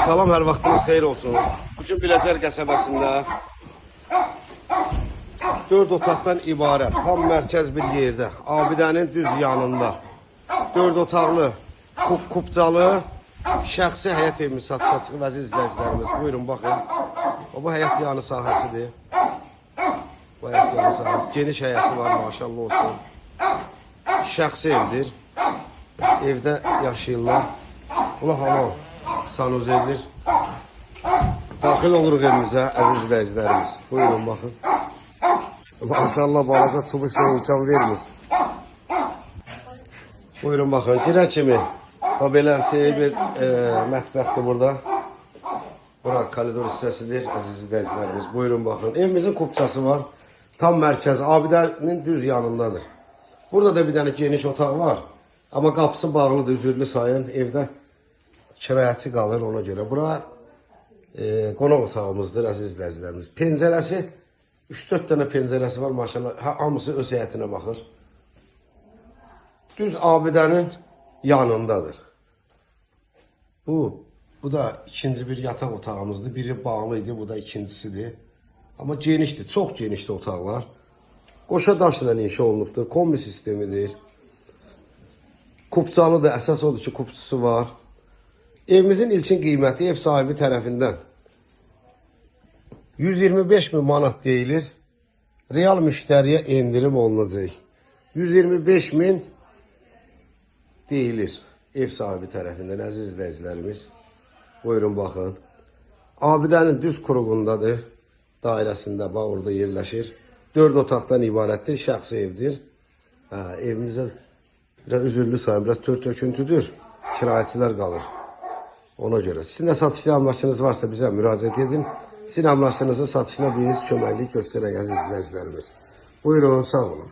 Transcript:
Salam, hər vaxtınız xeyir olsun. Bugün Biləcər qəsəbəsində 4 otaqdan ibarət, tam mərkəz bir yerdə, abidənin düz yanında 4 otaqlı, kupcalı, şəxsi həyət evimiz satışa çıxıb, əziz izləyicilərimiz. Buyurun, baxın. Bu həyət yanı sahəsidir. Bu həyət yanı sahəsi. Geniş həyəti var, maşallah olsun. Şəxsi evdir. Evdə yaşayırlar. Ula hamam sanuzelidir. Daxil oluruq evimizə, əziz izləyicilərimiz. Buyurun, baxın. Maşallah, balaca çubuşla imkan vermir. Buyurun, baxın. Girən kimi belənçi bir mətbəxdir burada. Bura koridor hissəsidir, əziz izləyicilərimiz. Buyurun, baxın. Evimizin kupçası var. Tam mərkəz, abidənin düz yanındadır. Burada da bir dənə geniş otaq var. Amma qapısı bağlıdır, üzürlü sayın. Evdə kirayəçi qalır ona görə. Bura qonaq otağımızdır, əziz izləyicilərimiz. Pəncərəsi, 3-4 dənə pəncərəsi var, maşallah. Hamısı öz həyətinə baxır. Düz abidənin yanındadır. Bu da ikinci bir yataq otağımızdır. Biri bağlı idi, bu da ikincisidir. Amma genişdir, çox genişdir otaqlar. Qoşa daşla inşa olunubdur, kombi sistemidir. Kupcalı da əsas odur ki, kupçusu var. Evimizin ilkin qiyməti ev sahibi tərəfindən 125 min manat deyilir. Real müştəriyə endirim olunacaq. 125 min deyilir ev sahibi tərəfindən, əziz izləyicilərimiz. Buyurun, baxın. Abidənin düz quruğundadır. Dairəsində, bax, orada yerləşir. 4 otaqdan ibarətdir, şəxsi evdir. Evimizə biraz üzürlü sayın, biraz tör-töküntüdür. Kirayəçilər qalır. Ona görə. Sizin də satışlı əmlakınız varsa bizə müraciət edin. Sizin əmlakınızın satışına biz köməklik göstərək, əziz izləyicilərimiz. Buyurun, sağ olun.